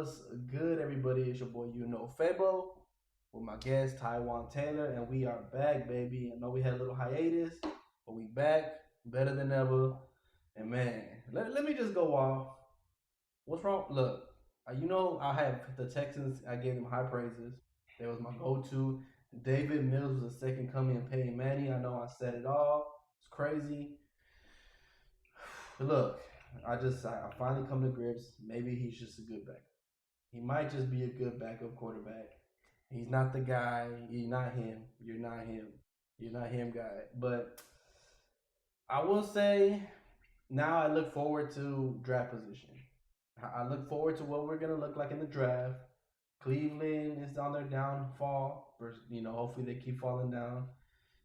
What's good, everybody? It's your boy, Fabo, with my guest Taiwan Taylor, and we are back, baby. I know we had a little hiatus, but we back, better than ever. And man, let me just go off. What's wrong? Look, I have the Texans. I gave them high praises. They was my go-to. David Mills was the second coming of Peyton Manning. I know I said it all. It's crazy. Look, I finally come to grips. Maybe he's just a good backup. He might just be a good backup quarterback. He's not the guy. You're not him. You're not him. You're not him, guy. But I will say now I look forward to draft position. I look forward to what we're gonna look like in the draft. Cleveland is on their downfall. Hopefully they keep falling down,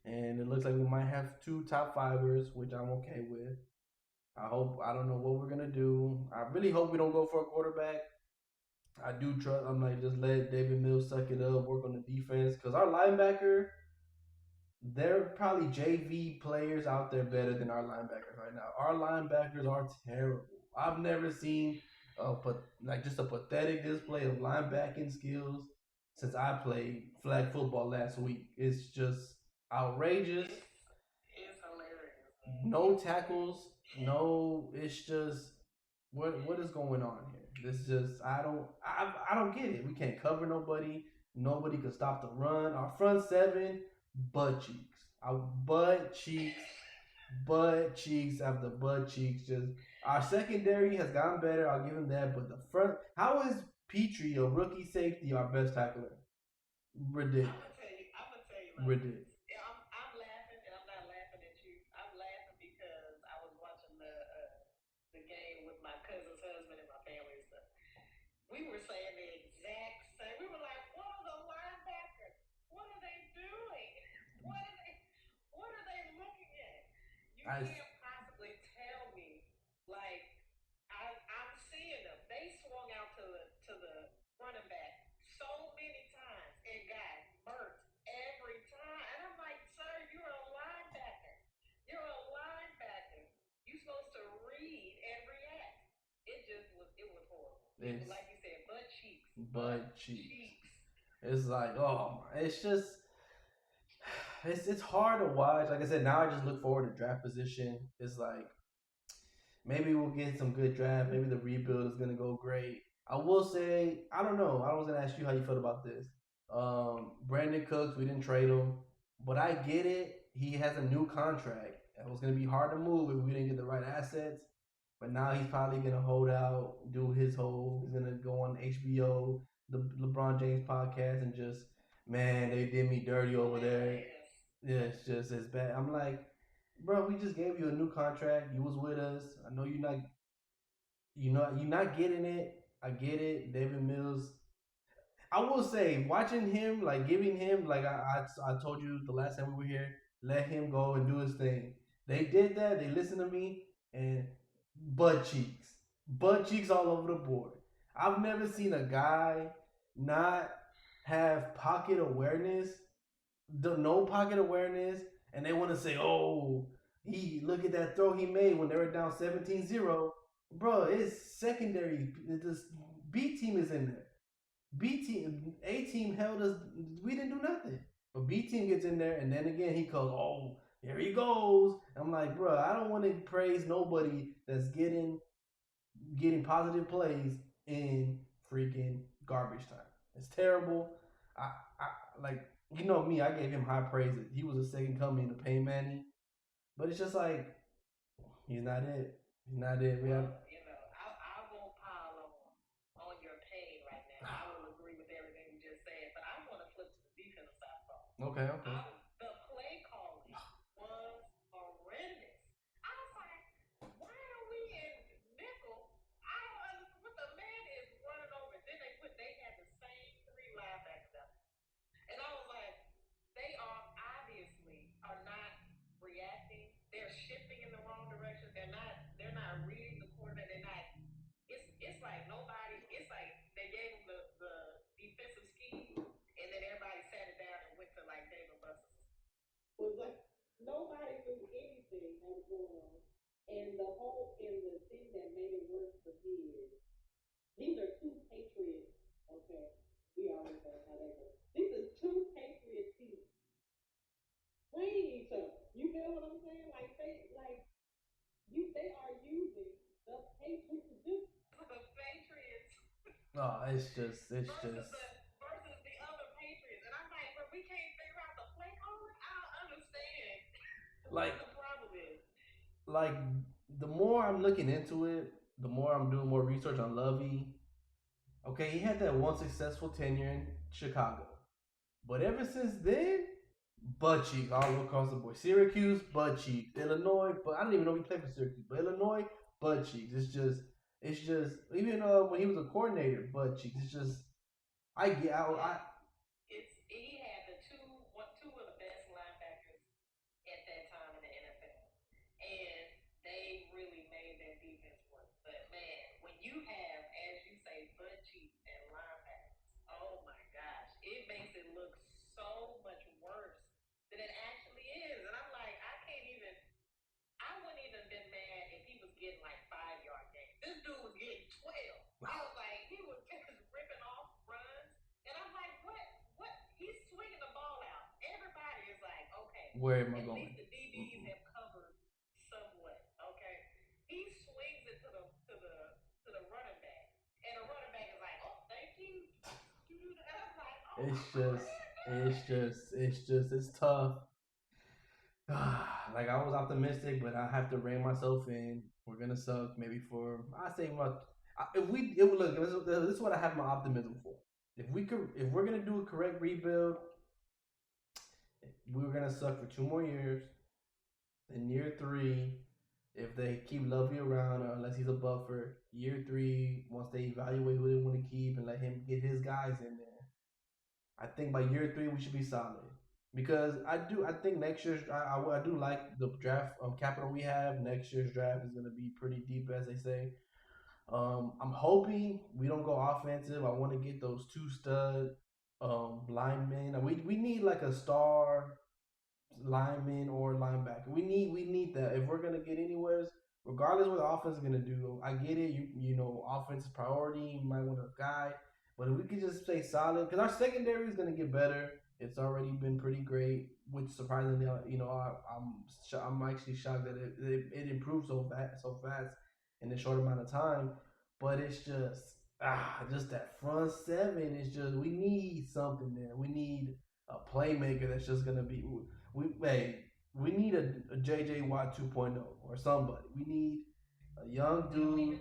and it looks like we might have two top fivers, which I'm okay with. I don't know what we're gonna do. I really hope we don't go for a quarterback. I do trust. I'm like, just let David Mills suck it up, work on the defense, because our linebacker, there are probably JV players out there better than our linebackers right now. Our linebackers are terrible. I've never seen just a pathetic display of linebacking skills since I played flag football last week. It's just outrageous. It's hilarious. No tackles. No, it's just what is going on here? This just I don't get it. We can't cover nobody. Nobody could stop the run. Our front seven, butt cheeks. Our butt cheeks after butt cheeks. Just our secondary has gotten better. I'll give him that. But the front, how is Petrie, a rookie safety, our best tackler? Ridiculous. I'm gonna tell you, ridiculous. Yeah, I'm laughing, and I'm not laughing at you. I'm laughing because I was watching the game with my cousin's husband and my family and stuff. We were saying the exact same. We were like, "What are the linebackers? What are they doing? What are they looking at? You can't possibly tell me like I'm seeing them. They swung out to the running back so many times and got burnt every time. And I'm like, sir, you're a linebacker. You're a linebacker. You're supposed to read and react. It was horrible. It was like you said, butt cheeks. It's like, oh my, it's just it's hard to watch. Like I said, now I just look forward to draft position. It's like maybe we'll get some good draft. Maybe the rebuild is gonna go great. I will say, I don't know. I was gonna ask you how you felt about this. Brandon Cooks, we didn't trade him, but I get it. He has a new contract. It was gonna be hard to move if we didn't get the right assets. But now he's probably gonna hold out, do his whole. He's gonna go on HBO, the LeBron James podcast, and just man, they did me dirty over there. Yeah, it's just as bad. I'm like, bro, we just gave you a new contract. You was with us. I know you're not getting it. I get it. David Mills. I will say, watching him, like giving him, like I told you the last time we were here, let him go and do his thing. They did that. They listened to me, and butt cheeks all over the board. I've never seen a guy not have pocket awareness, no pocket awareness, and they want to say, oh, he look at that throw he made when they were down 17-0. Bro, it's secondary. This B team is in there. B team, A team held us. We didn't do nothing. But B team gets in there, and then again he goes, "Oh, here he goes." I'm like, bro, I don't want to praise nobody that's getting positive plays in freaking garbage time. It's terrible. I like me. I gave him high praises. He was a second coming to Payne Manning, but it's just like he's not it. He's not it. We have. I won't pile on your pain right now. I will agree with everything you just said, but I want to flip to the defensive side of it. Okay. The play calling was horrendous. I was like, why are we in nickel? I don't understand what the man is running over. Then they had the same three linebackers out there. And I was like, they are not reacting. They're shifting in the wrong direction. They're not reading the quarterback. They're not. It's like nobody. It's like they gave them the defensive scheme, and then everybody sat it down and went to like David Buster's. It was like nobody knew anything that was going on, and the thing that made it worse for me is these are two Patriots Oh, it's just. Like like the more I'm looking into it, the more I'm doing more research on Lovey. Okay, he had that one successful tenure in Chicago, but ever since then, butt cheeks all across the board. Syracuse, butt cheeks. Illinois, but I don't even know if he played for Syracuse. But Illinois, butt cheeks. It's just even when he was a coordinator, butt cheeks. It's just I get out. I where am I going? It's just, it's tough. Like I was optimistic, but I have to rein myself in. We're gonna suck maybe for I say about if we if look this is what I have my optimism for. If we're gonna do a correct rebuild, we're gonna suck for 2 more years. In year three, if they keep Lovey around, or unless he's a buffer, year three, once they evaluate who they want to keep and let him get his guys in there, I think by year three we should be solid. Because I think next year's I do like the draft capital we have. Next year's draft is going to be pretty deep, as they say. I'm hoping we don't go offensive. I want to get those two stud linemen. We need like a star lineman or linebacker. We need that if we're gonna get anywhere. Regardless what the offense is gonna do, I get it. You know offense is priority. You might want a guy, but if we could just stay solid, because our secondary is gonna get better. It's already been pretty great, which surprisingly, I'm actually shocked that it improved so fast in a short amount of time. But it's just that front seven is just we need something there. We need a playmaker that's just gonna be we need a JJ Watt 2.0 or somebody. We need a young dude.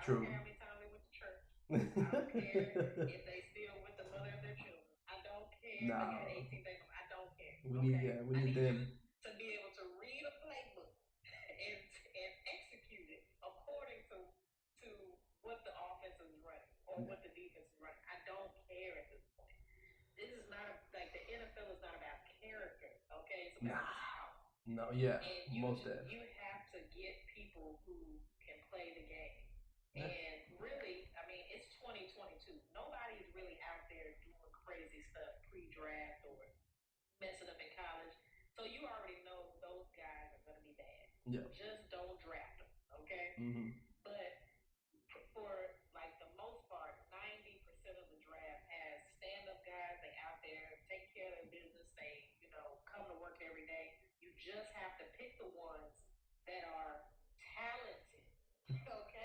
True. Nah. We need that. We need them. Nah. No, yeah. Most def. Yeah. Mm-hmm.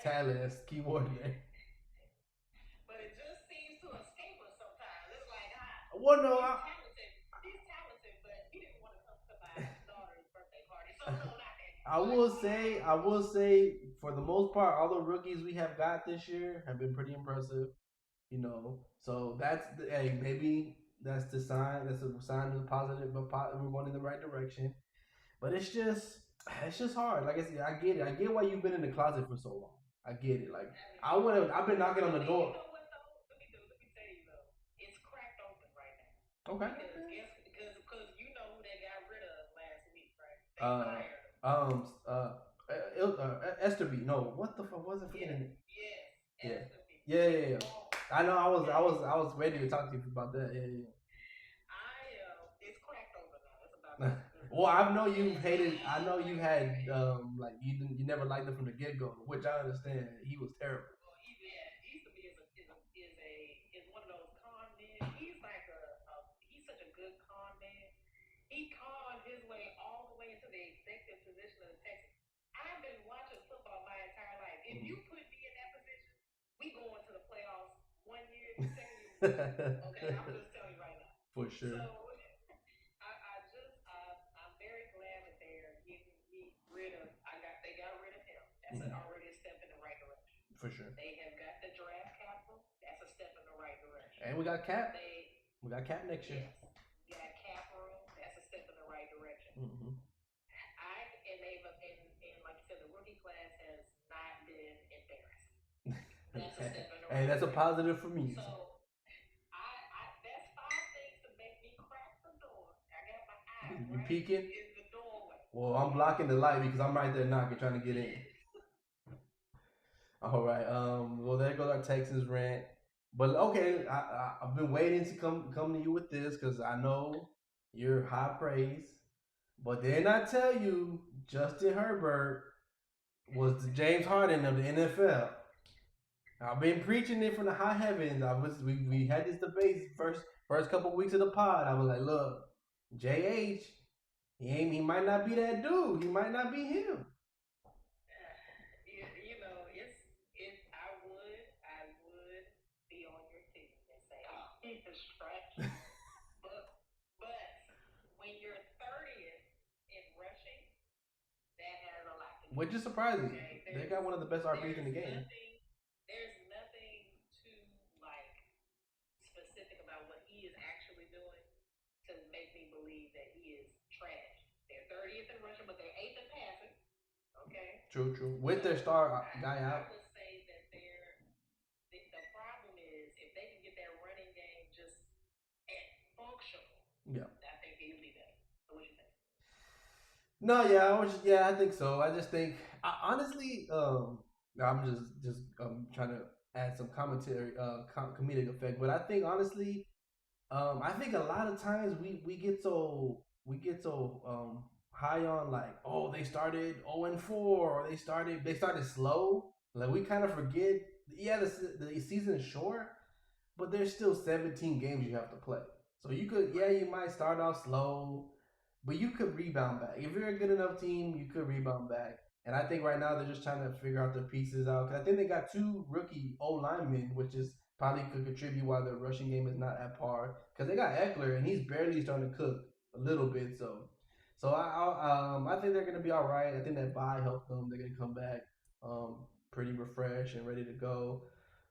Talent, that's the key word there. Well, no, I will say, for the most part, all the rookies we have got this year have been pretty impressive. So hey, maybe that's the sign. That's a sign of positive, but we're going in the right direction. But it's just hard. Like I said, I get it. I get why you've been in the closet for so long. I get it. Like I've been knocking on the door. Okay. Uh, Esterby. No, what the fuck was it? Forgetting. Yeah. Yeah. I know. I was ready to talk to you about that. Yeah. Well, I know you hated. I know you had like you never liked him from the get go, which I understand. He was terrible. For sure. For sure. And we got Cap. We got Cap next year. Mm-hmm. Hey, that's a positive for me. You peeking? Well, I'm blocking the light because I'm right there knocking, trying to get in. All right. Well, there goes our Texans rant. But okay, I've been waiting to come to you with this because I know you're high praise. But then I tell you, Justin Herbert was the James Harden of the NFL. I've been preaching it from the high heavens. We had this debate first couple weeks of the pod. I was like, look, JH, he might not be that dude. He might not be him. Which is surprising. They got one of the best RBs in the game. True, true. With their star guy out. Yeah. No, yeah, I think so. I just think, honestly, I'm just trying to add some commentary, comedic effect. But I think honestly, I think a lot of times we get so high on like, oh, they started 0-4, or they started slow. Like we kind of forget. Yeah, the season is short, but there's still 17 games you have to play. So you might start off slow, but you could rebound back. If you're a good enough team, you could rebound back. And I think right now they're just trying to figure out their pieces out. Cause I think they got two rookie O linemen, which is probably could contribute why the rushing game is not at par. Because they got Eckler, and he's barely starting to cook a little bit. So I think they're gonna be all right. I think that bye helped them. They're gonna come back pretty refreshed and ready to go.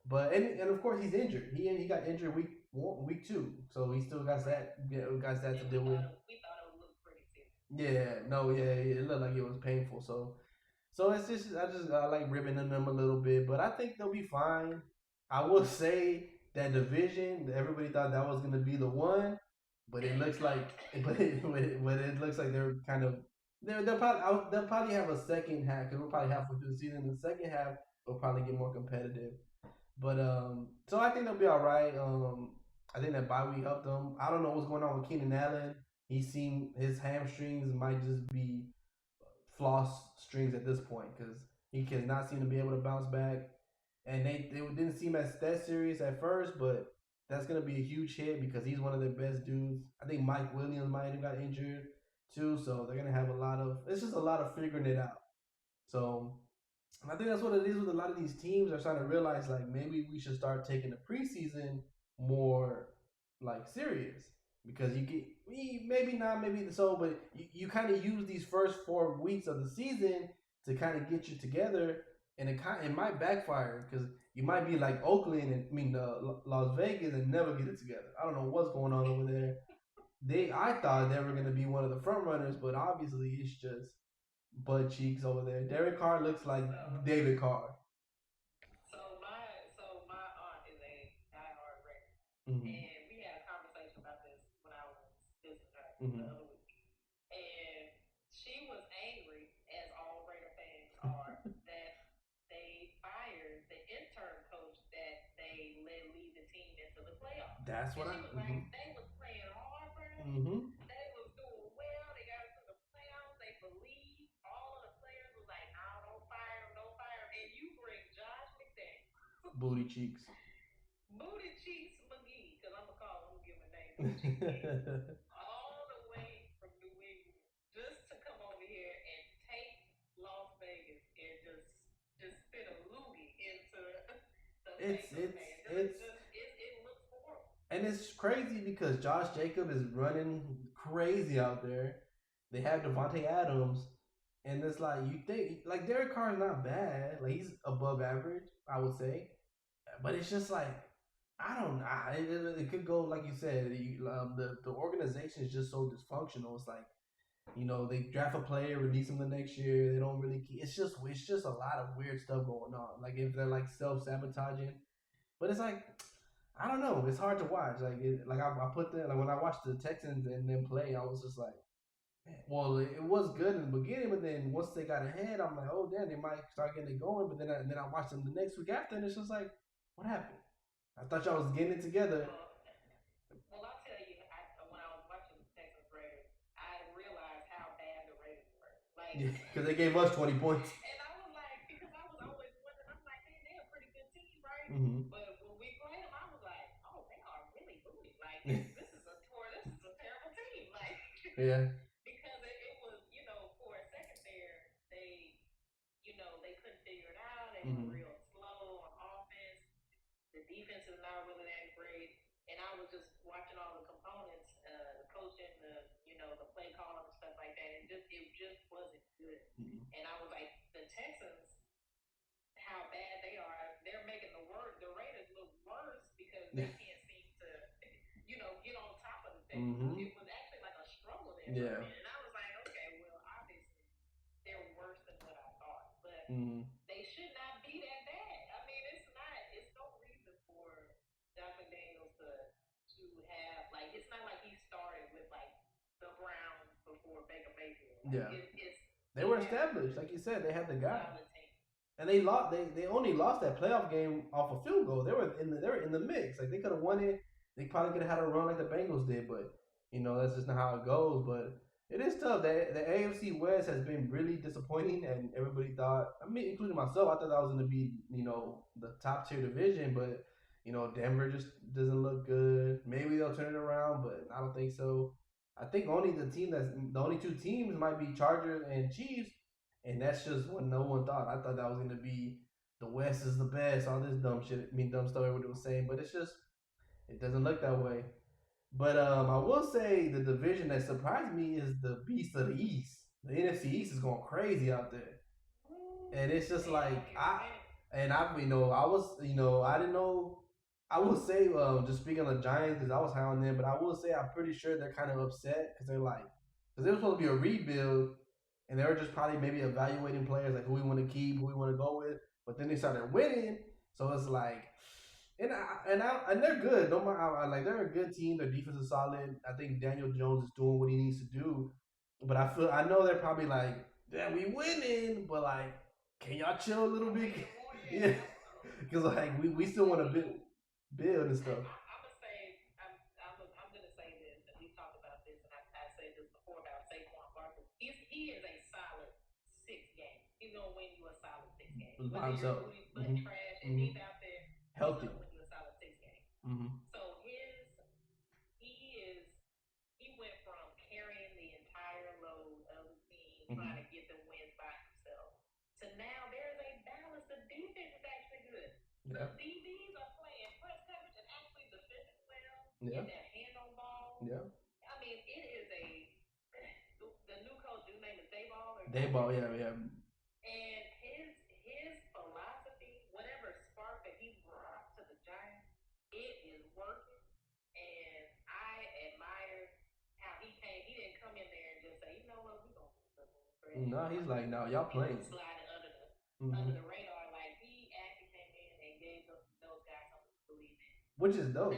But and of course he's injured. He got injured week two, so he still got that to deal with. Yeah, no, yeah, it looked like it was painful. So I like ribbing them a little bit, but I think they'll be fine. I will say that division, everybody thought that was gonna be the one, but it looks like, but it looks like they're kind of they'll probably have a second half because we're probably halfway through the season. The second half will probably get more competitive. But so I think they'll be all right. I think that bye week helped them. I don't know what's going on with Keenan Allen. He seemed his hamstrings might just be floss strings at this point because he cannot seem to be able to bounce back. And they didn't seem as that serious at first, but that's gonna be a huge hit because he's one of their best dudes. I think Mike Williams might have got injured too, so they're gonna have a lot of. It's just a lot of figuring it out. So I think that's what it is with a lot of these teams are starting to realize like maybe we should start taking the preseason more like serious because you get maybe not maybe so but you kind of use these first 4 weeks of the season to kind of get you together and it might backfire because you might be like Oakland and Las Vegas and never get it together. I don't know what's going on over there. I thought they were gonna be one of the front runners, but obviously it's just butt cheeks over there. Derek Carr looks like David Carr. Mm-hmm. Mm-hmm. That's what I. Mm-hmm. Mm-hmm. Booty cheeks. crazy because Josh Jacob is running crazy out there. They have Devontae Adams, and it's like you think like Derek Carr is not bad. Like he's above average, I would say. But it's just like I don't know. It could go like you said. The organization is just so dysfunctional. It's like they draft a player, release them the next year. They don't really. It's just a lot of weird stuff going on. Like if they're like self sabotaging, but it's like I don't know. It's hard to watch. I put the like when I watched the Texans and them play, I was just like, well, it was good in the beginning, but then once they got ahead, I'm like, oh damn, they might start getting it going. But then I watched them the next week after, and it's just like, what happened? I thought y'all was getting it together. Well, I'll tell you, when I was watching the Texas Raiders, I realized how bad the Raiders were. Like, yeah, because they gave us 20 points. And I was like, because I was always wondering, I'm like, man, they're a pretty good team, right? Mm-hmm. But when we played them, I was like, oh, they are really booty. Like, this is a terrible team. Like, yeah. Because it was, for a second there, they couldn't figure it out. They were real slow on offense. The defense is not really that great. And I was just watching all the components, the coaching, the play calling and stuff like that. It just wasn't good. And I was like, the Texans, how bad they are, they're making the Raiders look worse because they can't seem to, get on top of the Texans. It was actually like a struggle there. Yeah. And I was like, okay, well, obviously they're worse than what I thought, but they should not be that bad. I mean, it's not. It's no reason for Josh McDaniels to have like. It's not like he started with like the Browns before Baker Mayfield. Like, yeah. They were established, like you said. They had the guy. And they lost. They only lost that playoff game off a field goal. They were in the mix. Like they could have won it. They probably could have had a run like the Bengals did, but that's just not how it goes. But it is tough. The AFC West has been really disappointing, and everybody thought, I mean, including myself, I thought that was going to be the top tier division, but Denver just doesn't look good. Maybe they'll turn it around, but I don't think so. I think the only two teams might be Chargers and Chiefs, and that's just what no one thought. I thought that was gonna be the West is the best, all this dumb shit. I mean, dumb stuff everybody was saying, but it doesn't look that way. But I will say the division that surprised me is the beast of the East. The NFC East is going crazy out there, and it's just like I was I didn't know. I will say just speaking of the Giants because I was high on them, but I will say I'm pretty sure they're kind of upset because they were supposed to be a rebuild, and they were just probably maybe evaluating players like who we want to keep, who we want to go with. But then they started winning, so it's like, and they're good. No matter like they're a good team. Their defense is solid. I think Daniel Jones is doing what he needs to do. But I know they're probably like, yeah, we winning, but like, can y'all chill a little bit? Yeah, because like we still want to build and stuff. I'm gonna say this, and we talked about this, and I said this before about Saquon Barkley. He is a solid 6 games. He's gonna win you a solid 6 games. By himself. Whether you're trash and he's out there, healthy. He's gonna win you a solid 6 games. So he went from carrying the entire load of the team, trying to get the wins by himself, to now there's a balance. The defense is actually good. Yeah. The DBs are playing press coverage and actually defending well. Yeah. And their hand on ball. Yeah. I mean, it is the new coach. His name is Dayball. Dayball, yeah. And his philosophy, whatever spark that he brought to the Giants, it is working. And I admire how he came. He didn't come in there and just say, you know what, we're gonna put stuff on the spread. No, he's like, no, y'all playing. Sliding under the radar. Like he actually came in and gave those guys something to believe in. Which is dope.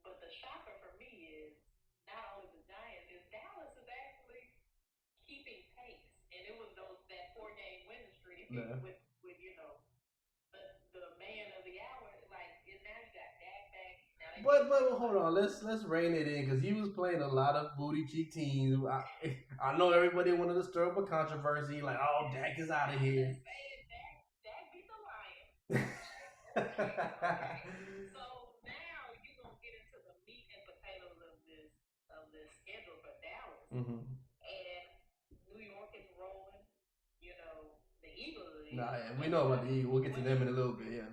But the shocker for me is not only the Giants, is Dallas is actually keeping pace. And it was that 4-game winning streak with the man of the hour. Like now you got Dak back. But hold on, let's rein it in because he was playing a lot of booty cheek teams. I know everybody wanted to stir up a controversy, like, oh, Dak is out of here. Dak beat the Lions. Okay. So now you're gonna get into the meat and potatoes of this schedule for Dallas. And New York is rolling. The Eagles. Nah, yeah, we know about the Eagles. We'll get to them in a little bit, yeah.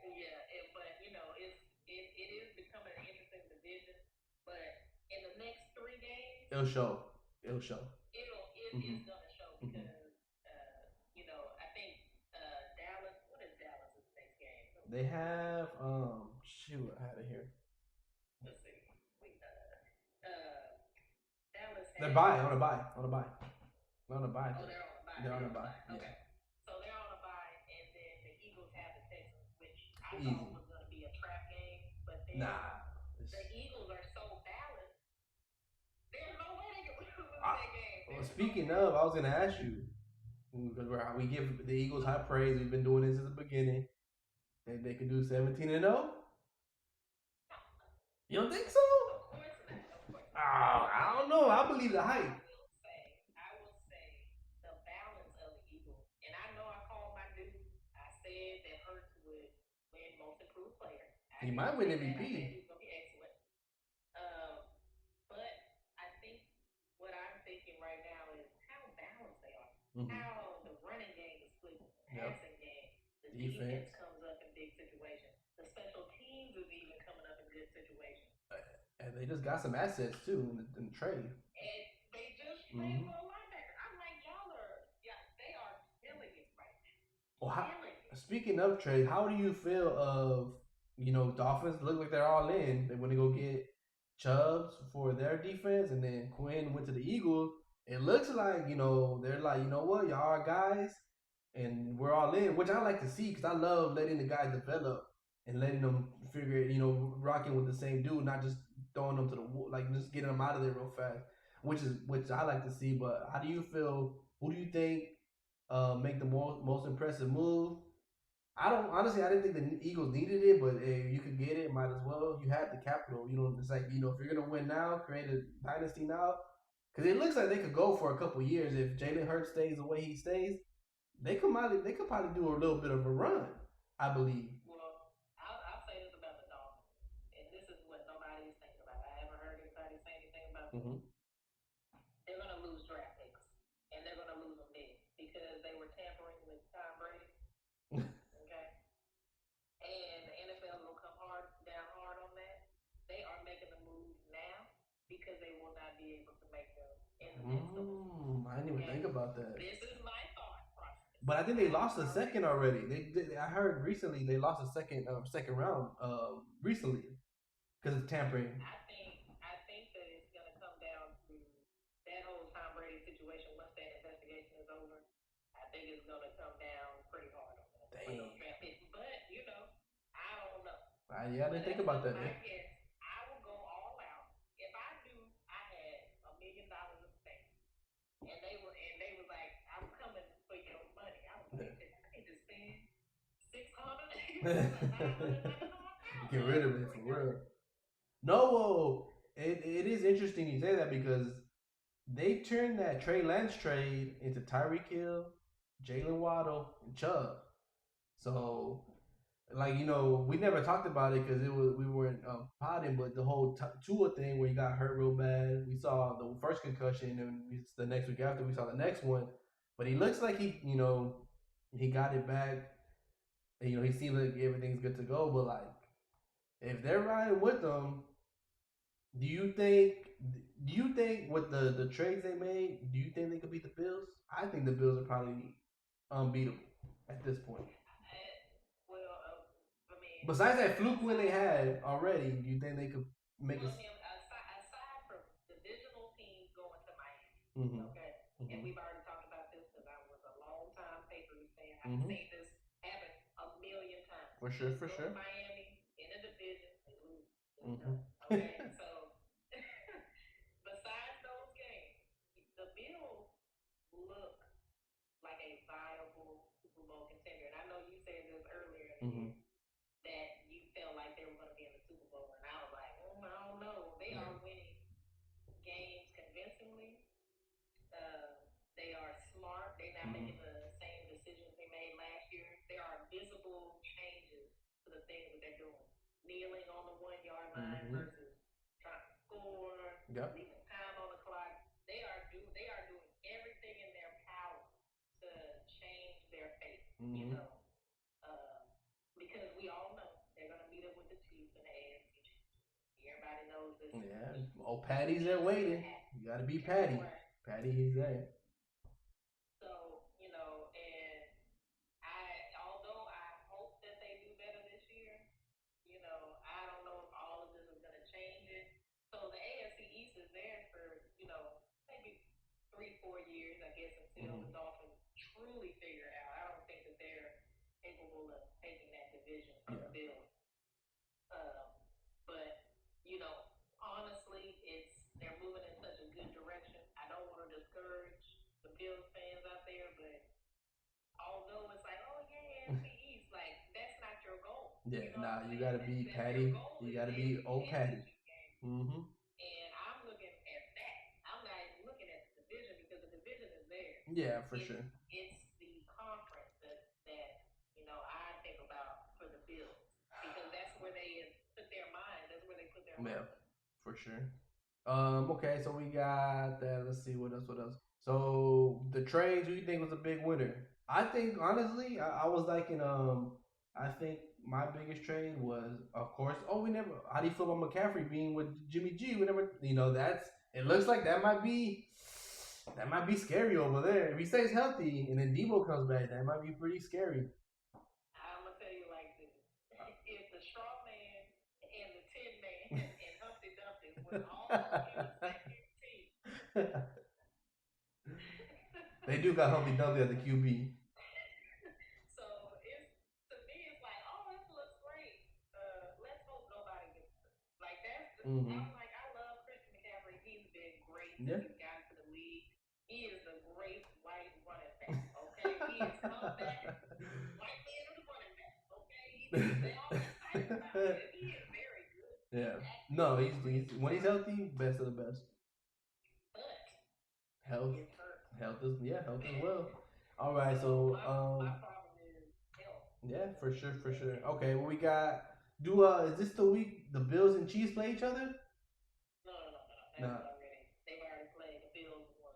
Yeah, but It'll show. It'll show. It's gonna show because I think Dallas. What is Dallas's next game? They have shoot, I had it here. Let's see. Dallas. They're bye on a bye. On a bye. On a bye. Oh, they're on a bye. They're on a bye. Okay. Yeah. So they're on a bye, and then the Eagles have the Texans, which I thought was going to be a trap game, but then the Eagles are so balanced. There's no way they can lose that game. Well, speaking of, I was going to ask you because we give the Eagles high praise. We've been doing this since the beginning. They could do 17-0. You don't think so? Of course not. I don't know. I believe the hype. I will say the balance of the Eagles. And I know I called my dude. I said that Hurts would win Most Improved Player. He might win MVP. He's going to be excellent. But I think what I'm thinking right now is how balanced they are. Mm-hmm. How the running game is split with the passing game. The defense comes up in big situations. The special teams is even coming up in good situations. And they just got some assets too in the trade. And they just traded for a linebacker. I'm like, they are killing it right now. Well, speaking of trade, how do you feel of Dolphins look like they're all in? They want to go get Chubbs for their defense, and then Quinn went to the Eagles. It looks like they're like, you know what, y'all are guys, and we're all in, which I like to see because I love letting the guys develop and letting them figure it, rocking with the same dude, not just throwing them to the just getting them out of there real fast, which I like to see. But how do you feel? Who do you think make the most impressive move? I didn't think the Eagles needed it, but if you could get it, might as well. You have the capital. It's like if you're gonna win now, create a dynasty now, because it looks like they could go for a couple years if Jalen Hurts stays the way he stays. They could probably do a little bit of a run, I believe. I'll say this about the Dolphins, and this is what nobody is thinking about. I haven't heard anybody say anything about this. They're going to lose draft picks, and they're going to lose them big because they were tampering with Tom Brady. Okay, and the NFL will come down hard on that. They are making the moves now because they will not be able to make them in the next couple. I didn't even think about that. This is my thought process. But I think they lost the second already. I heard recently they lost the second round recently because of tampering. I think that it's going to come down to that whole Tom Brady situation. Once that investigation is over, I think it's going to come down pretty hard on that. But I don't know. I didn't think about that. I guess I will go all out. If I knew I had $1 million at stake, and they were like, "I'm coming for your money," I was like, "I need to spend $600." Get rid of it for real. No, it is interesting you say that because they turned that Trey Lance trade into Tyreek Hill, Jalen Waddle, and Chubb. So, we never talked about it because we weren't potting, but the whole Tua thing where he got hurt real bad. We saw the first concussion, and the next week after we saw the next one. But he looks like he got it back. And, he seems like everything's good to go. But if they're riding with them, do you think with the trades they made, do you think they could beat the Bills? I think the Bills are probably unbeatable at this point. Besides that fluke win they had already, do you think they could make it? Aside from divisional teams going to Miami, okay, and we've already talked about this because I was a long-time Patriots fan. I've seen this happen a million times. For sure. Miami in a division, they lose. Okay, so besides those games, the Bills look like a viable Super Bowl contender. And I know you said this earlier that you felt like they were going to be in the Super Bowl, and I was like, I don't know. They are winning games convincingly. They are smart. They're not making the same decisions they made last year. There are visible changes to the things that they're doing. Kneeling on the 1-yard line versus trying to score, leaving time on the clock. They are doing everything in their power to change their fate. Because we all know they're going to meet up with the Chiefs in the AFC. Everybody knows this. Yeah, old Patty's there waiting. You gotta be Patty. Right. Patty, he's there. So, and although I hope that they do better this year, I don't know if all of this is going to change it. So the AFC East is there for, maybe 3-4 years, I guess, until the Dolphins truly figure it out. I don't think that they're capable of taking that division from the Bills. But, honestly, they're moving in such a good direction. I don't want to discourage the Bills fans out there, but although it's like, oh yeah, AFC East, like that's not your goal. Yeah, you gotta be Patty. You gotta be old Patty. Mm-hmm. And I'm looking at that. I'm not even looking at the division because the division is there. Yeah, for sure. It's the conference that I think about for the Bills because that's where they put their mind. That's where they put their mind. For sure. Okay, so we got that. Let's see what else. So the trades, who you think was a big winner? I think honestly, I was liking I think my biggest trade was, of course, we never. How do you feel about McCaffrey being with Jimmy G? We never, that's. It looks like that might be scary over there. If he stays healthy and then Debo comes back, that might be pretty scary. I'm gonna tell you like this: if the straw man and the tin man and Humpty Dumpty was all in the same team. They do got Humpty Dumpty at the QB. So to me, it's like, oh, this looks great. Let's hope nobody gets hurt. Like that's. I'm like, I love Christian McCaffrey. He's been great since he got to the league. He is a great white running back. Okay, he is come back. White man is a running back. Okay, they all excited about it. He is very good. Yeah. No, he's when he's healthy, best of the best. But health is health as well. All right, so my problem is health. Yeah, for sure. Okay, well we got. Is this the week the Bills and Chiefs play each other? No. They've already played. The Bills won.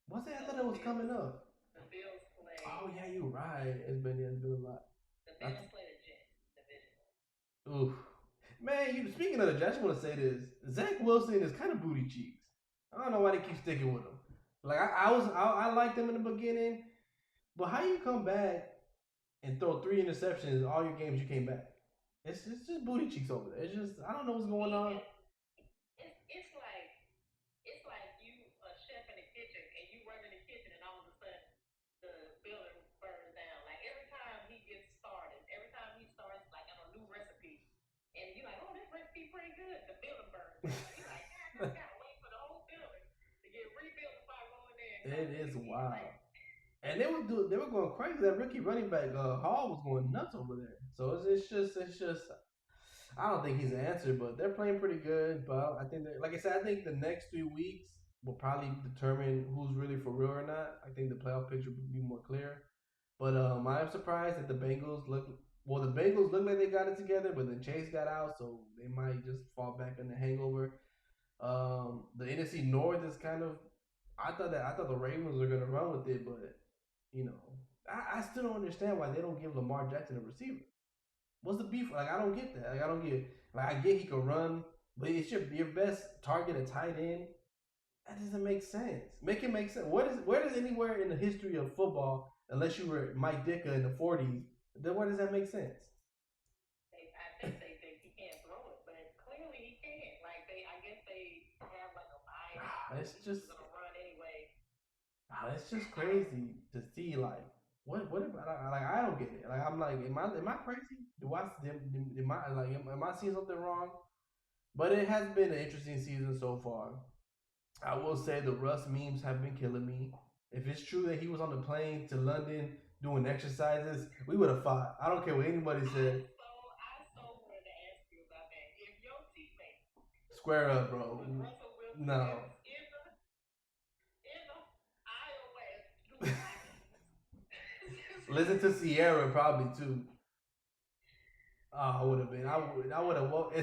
What's that? I thought it was coming up. The Bills play. Oh yeah, you're right. It's been a lot. The Bills play the Jets division. Oof. Man, speaking of the Jets, I just want to say this. Zach Wilson is kind of booty cheeks. I don't know why they keep sticking with him. Like I liked him in the beginning, but how you come back and throw 3 interceptions all your games you came back? It's just booty cheeks over there. It's just I don't know what's going on. It's like you a chef in the kitchen and you run in the kitchen and all of a sudden the building burns down. Like every time he starts like on a new recipe, and you're like, oh, this recipe pretty good. The building burns down. You're like, God, I gotta wait for the whole building to get rebuilt before I go in there. It is wild. And they were going crazy. That rookie running back Hall was going nuts over there. So it's just I don't think he's the answer, but they're playing pretty good. But I think like I said, I think the next 3 weeks will probably determine who's really for real or not. I think the playoff picture will be more clear. But I'm surprised that the Bengals look like they got it together, but then Chase got out, so they might just fall back in the hangover. The NFC North is kind of. I thought the Ravens were gonna run with it, but I still don't understand why they don't give Lamar Jackson a receiver. What's the beef? Like I don't get that. Like I don't get. Like I get he can run, but it's your best target a tight end. That doesn't make sense. Make it make sense. Where does anywhere in the history of football, unless you were Mike Ditka in the '40s, then where does that make sense? I think they think he can't throw it, but clearly he can. Like I guess they have like a bias. It's just gonna run anyway. It's just crazy to see like. What I don't get it. Like I'm like, am I crazy? Am I seeing something wrong? But it has been an interesting season so far. I will say the Russ memes have been killing me. If it's true that he was on the plane to London doing exercises, we would have fought. I don't care what anybody said. I so wanted to ask you about that. If your teammate square up, bro. No. Listen to Sierra probably too. I would have been. I would have woke.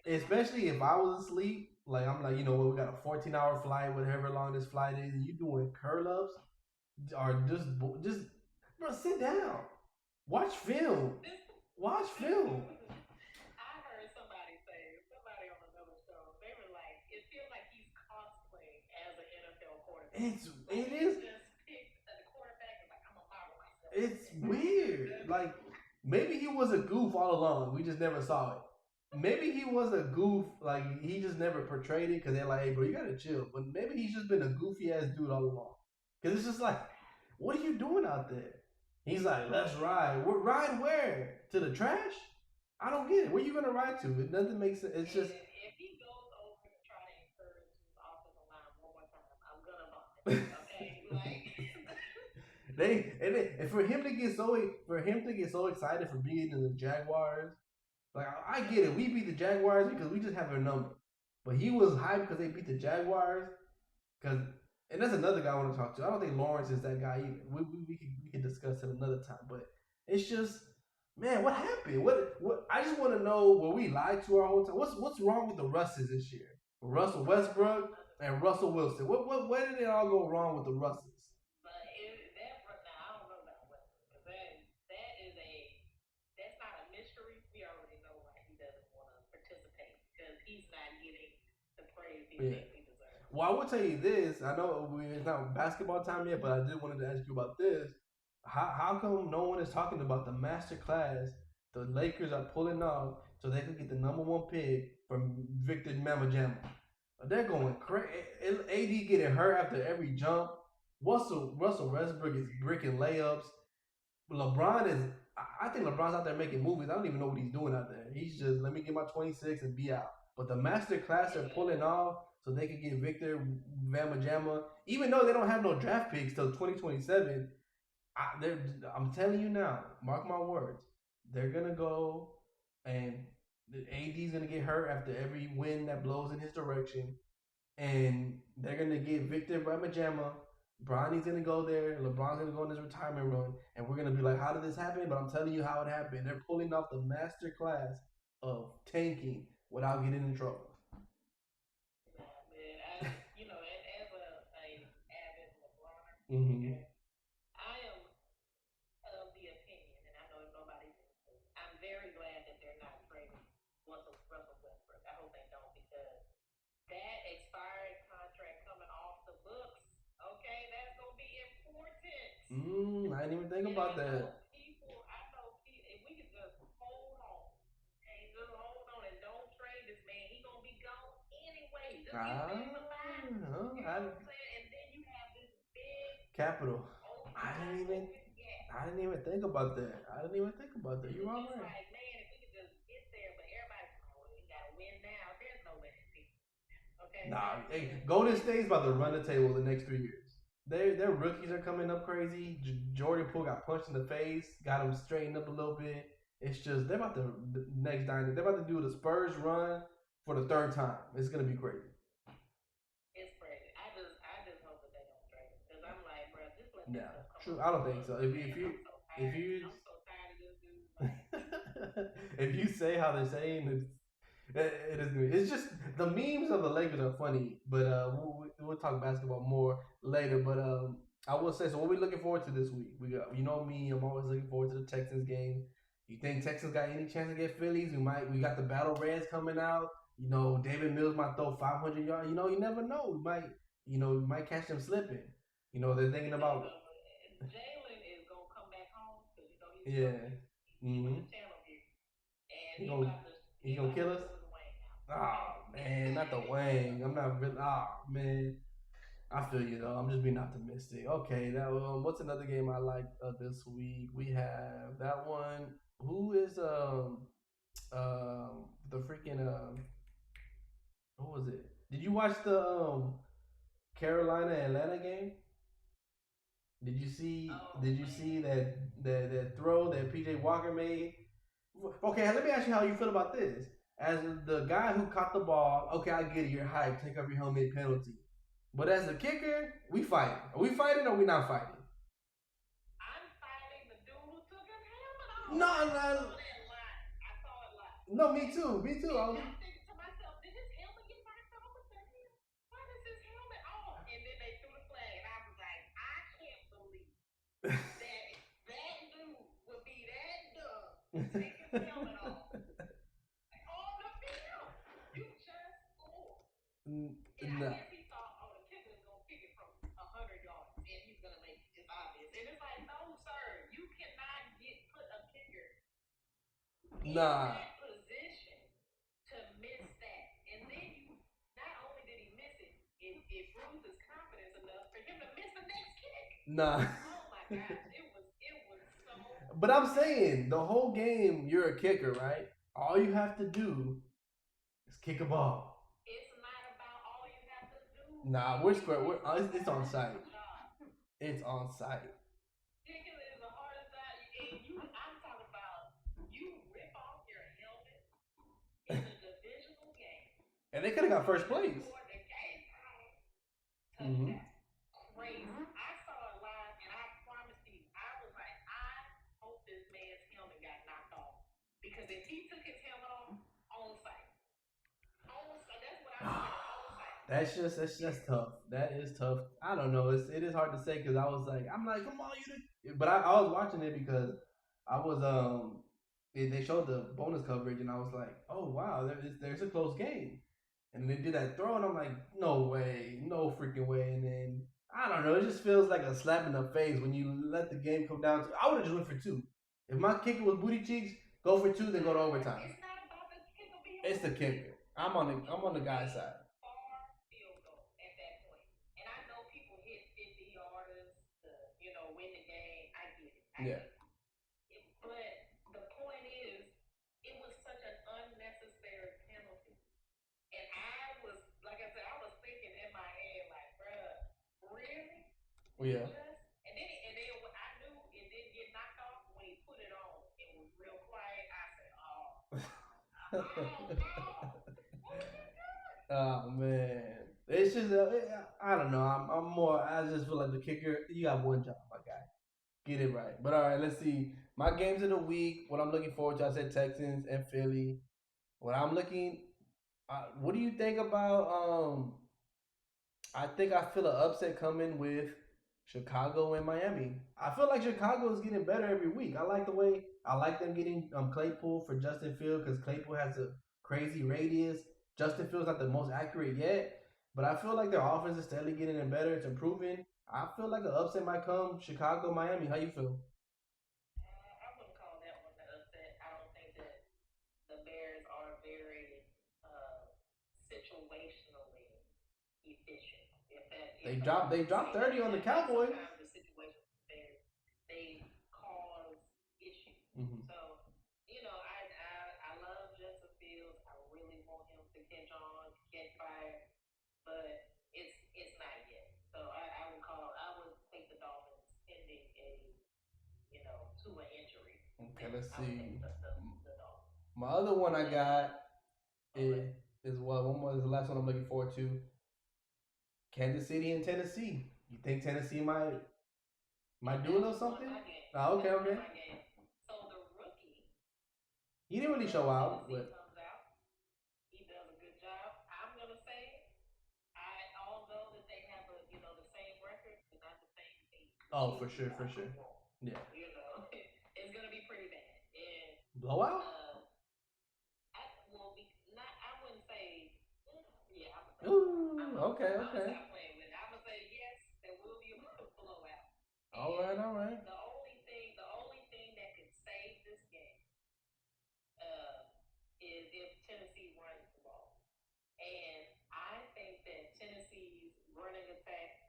Especially if I was asleep. Like I'm like, we got a 14-hour flight, whatever long this flight is, and you doing curl ups, or just bro, sit down, watch film. I heard somebody on another show. They were like, it feels like he's it is it's weird. Like maybe he was a goof all along. We just never saw it. Maybe he was a goof. Like he just never portrayed it because they're like, hey, bro, you gotta chill. But maybe he's just been a goofy ass dude all along. Because it's just like, what are you doing out there? He's like, let's ride. Ride where? To the trash? I don't get it. Where you gonna ride to? It doesn't make sense. It's just if he goes over to try to encourage his offensive line one more time, I'm gonna vomit. Okay, like and for him to get so excited for being in the Jaguars, like I get it, we beat the Jaguars because we just have their number, but he was hyped because they beat the Jaguars. Because and that's another guy I want to talk to. I don't think Lawrence is that guy either. We can discuss it another time, but it's just man, what happened? What I just want to know were we lied to our whole time? What's wrong with the Russes this year? Russell Westbrook and Russell Wilson. Where did it all go wrong with the Russes? Yeah. Well, I will tell you this. I know it's not basketball time yet, but I did wanted to ask you about this. How come no one is talking about the master class the Lakers are pulling off so they can get the number one pick from Victor Mamajama? They're going crazy. AD getting hurt after every jump. Russell Westbrook is bricking layups. LeBron is. I think LeBron's out there making movies. I don't even know what he's doing out there. He's just let me get my 26 and be out. But the master class are pulling off so they can get Victor Vamajama. Even though they don't have no draft picks till 2027, I'm telling you now, mark my words, they're gonna go and the AD's gonna get hurt after every wind that blows in his direction, and they're gonna get Victor Wembanyama. Bronny's gonna go there. LeBron's gonna go on his retirement run, and we're gonna be like, "How did this happen?" But I'm telling you how it happened. They're pulling off the master class of tanking without getting in trouble. Mm-hmm. I didn't even think about that. Ah, no, capital. I didn't even. I didn't even think about that. I didn't even think about that. You're all right. Nah, hey, Golden State's about to run the table the next 3 years. Their rookies are coming up crazy. Jordan Poole got punched in the face, got him straightened up a little bit. It's just they're about to the next dynasty. They're about to do the Spurs run for the third time. It's gonna be crazy. Yeah, true. I don't think so. If you if you say how they're saying, it is good. It's just the memes of the Lakers are funny, but we'll talk basketball more later. But I will say so. What we looking forward to this week? We got me. I'm always looking forward to the Texans game. You think Texans got any chance to get Phillies? We got the Battle Reds coming out. David Mills might throw 500 yards. You never know. We might catch them slipping. They're thinking about yeah. Mm-hmm. He gonna kill us. Oh man, not the Wang. I'm not really. Oh man, I feel you though. I'm just being optimistic. Okay, what's another game I like this week? We have that one. Who is the freaking what was it? Did you watch the Carolina Atlanta game? Did you see that throw that PJ Walker made? Okay, let me ask you how you feel about this. As the guy who caught the ball, okay, I get it. You're hyped. Take off your helmet penalty. But as a kicker, we fighting. Are we fighting or are we not fighting? No, no. No, me too. Me too. Nah. Nah. that position to miss that. And then you not only did he miss it, it bruised his confidence enough for him to miss the next kick. Nah. Oh my gosh, it was so. But I'm saying the whole game, you're a kicker, right? All you have to do is kick a ball. It's not about all you have to do. Nah, we're square. It's on site. It's on site. Kicking is the hardest job. And I'm talking about you rip off your helmet in a divisional game. And they could have got first place. Mm-hmm. Crazy. I saw it live, and I promise you, I was like, I hope this man's helmet got knocked off because if he took his helmet off, on site, that's what I said. On site. That's tough. That is tough. I don't know. It is hard to say because I'm like, come on, you. But I was watching it because I was they showed the bonus coverage and I was like, oh wow, there's a close game. And they did that throw, and I'm like, no way, no freaking way. And then I don't know, it just feels like a slap in the face when you let the game come down to. I would have just went for two. If my kicker was booty cheeks, go for two, then go to overtime. It's not about the kicker being. It's the kicker. I'm on the guy's side. Far field goal at that point, and I know people hit 50 yarders to win the game. I get it. Yeah. But the point is, it was such an unnecessary penalty. And I was, like I said, I was thinking in my head, like, bruh, really? Yeah. And then I knew it didn't get knocked off when he put it on. It was real quiet. I said, oh, no. Oh man, it's just I don't know. I'm more. I just feel like the kicker. You got one job, my guy. Get it right. But all right, let's see. My games of the week. What I'm looking forward to. I said Texans and Philly. What I'm looking. What do you think about? I think I feel an upset coming with Chicago and Miami. I feel like Chicago is getting better every week. I like them getting Claypool for Justin Fields because Claypool has a crazy radius. Justin Fields not the most accurate yet, but I feel like their offense is steadily getting better. It's improving. I feel like an upset might come. Chicago, Miami. How you feel? I wouldn't call that one the upset. I don't think that the Bears are very situationally efficient. They dropped 30 on the Cowboys. Sometimes the situation they cause issues. Mm-hmm. So I love Justin Fields. I really want him to catch on, get fired, but it's not yet. So I would take the Dolphins pending a to an injury. Okay, let's see. My other one I got is one more. Is the last one I'm looking forward to. Kansas City and Tennessee. You think Tennessee might do a little something? Oh, okay. So the rookie, he didn't really show out, but comes out. He does a good job. I'm gonna say, although that they have the same record, but not the same team. Oh, for sure. Yeah. It's gonna be pretty bad. And blowout. I wouldn't say. Yeah. Ooh. Okay. I'm gonna say yes. There will be a blowout. All right. The only thing that could save this game is if Tennessee runs the ball. And I think that Tennessee's running attack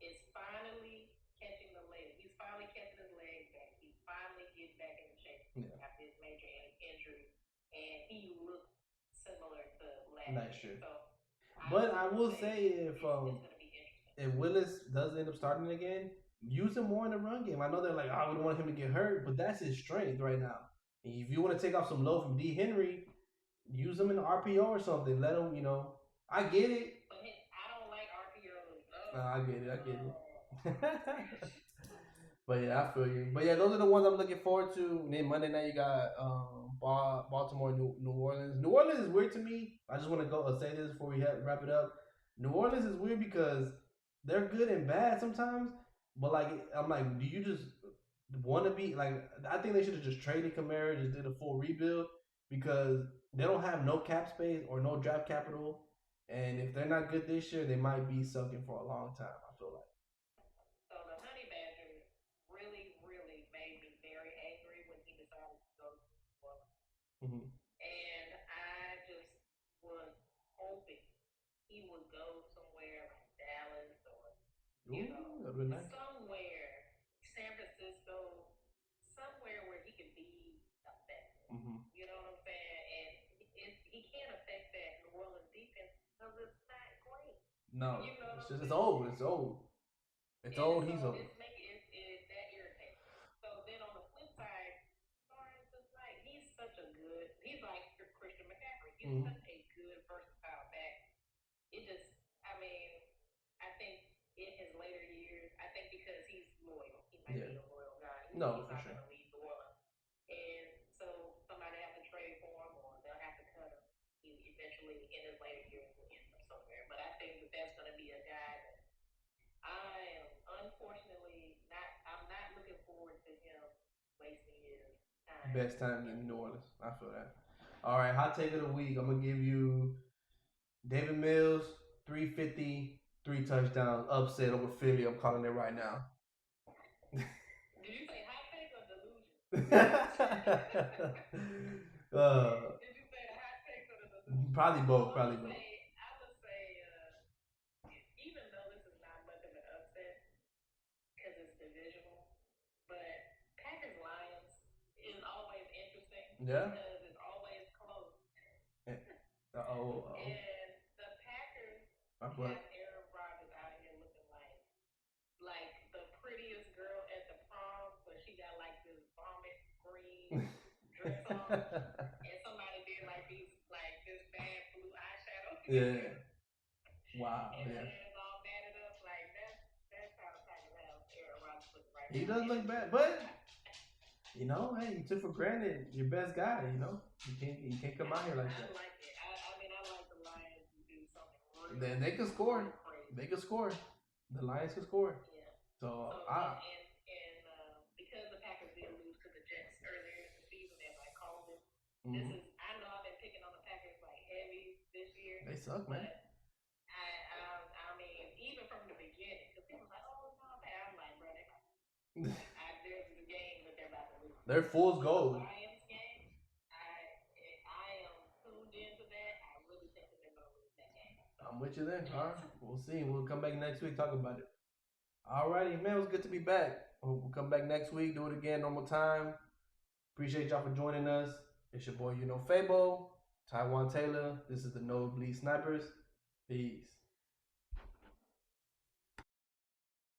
is finally catching the leg. He's finally catching his leg back. He's finally getting back in shape after his major injury, and he looks similar to last year. So, but I will say if Willis does end up starting again, use him more in the run game. I know they're like, I wouldn't want him to get hurt, but that's his strength right now. If you want to take off some load from D. Henry, use him in the RPO or something. Let him, I get it. But I don't like RPOs. No, I get it. But yeah, I feel you. But yeah, those are the ones I'm looking forward to. And then Monday night you got Baltimore, New Orleans. New Orleans is weird to me. I just want to go say this before we wrap it up. New Orleans is weird because they're good and bad sometimes. But I'm like, do you just want to be like? I think they should have just traded Kamara, just did a full rebuild because they don't have no cap space or no draft capital. And if they're not good this year, they might be sucking for a long time. I feel like. So the Honey Badger really, really made me very angry when he decided to go to New Orleans. Mm-hmm. And I just was hoping he would go somewhere like Dallas or nice. Somewhere, San Francisco, somewhere where he can be effective. Mm-hmm. You know what I'm saying? And he can't affect that New Orleans defense because it's not great. No, you know it's old. It's old. It's old. He's old. That irritates. So then on the flip side, Lawrence is like he's such a good. He's like Christian McCaffrey. He's such a good versatile back. It just, I mean, I think in his later years, I think because he's loyal, he might be a loyal guy. He's not going to leave New Orleans, and so somebody have to trade for him, or they'll have to cut him. He eventually, in his later years, will end up somewhere. But I think that that's going to be a guy that I am unfortunately not. I'm not looking forward to him wasting his time. Best time in New Orleans. I feel that. All right, hot take of the week. I'm gonna give you David Mills, 350, 3 touchdowns, upset over Philly. I'm calling it right now. Did you say hot take or delusion? Did you say the hot take or the delusion? Probably both. Probably both. I would say, even though this is not much of an upset because it's divisional, but Packers Lions is always interesting. Yeah. Because it's always close. And the Packers have Aaron Rodgers out here looking like the prettiest girl at the prom, but she got like this vomit green dress on, and somebody did like this bad blue eyeshadow. Yeah. Wow. And yeah. it's all matted up like that's how the Packers have Aaron Rodgers looking right now. He does look bad, but you know, hey, you took for granted your best guy. You know, you can't come out here like that. I like it. I mean, I like the Lions to do something really. Then they can score. They can score. The Lions can score. Yeah. So because the Packers did lose to the Jets earlier in the season, as I called it, I know I've been picking on the Packers like heavy this year. They suck, man. I mean, even from the beginning, because people were like, "Oh, no, man," I'm like, bro, there's the game that they're about to lose. They're fool's gold. Lions game, I am tuned into that. I really think that they're going to lose that game. So, I'm with you then. All right, we'll see. We'll come back next week talk about it. Alrighty, man, it was good to be back. We'll come back next week, do it again, normal time. Appreciate y'all for joining us. It's your boy, Fabo, Taiwan Taylor. This is the Nosebleed Snipers. Peace.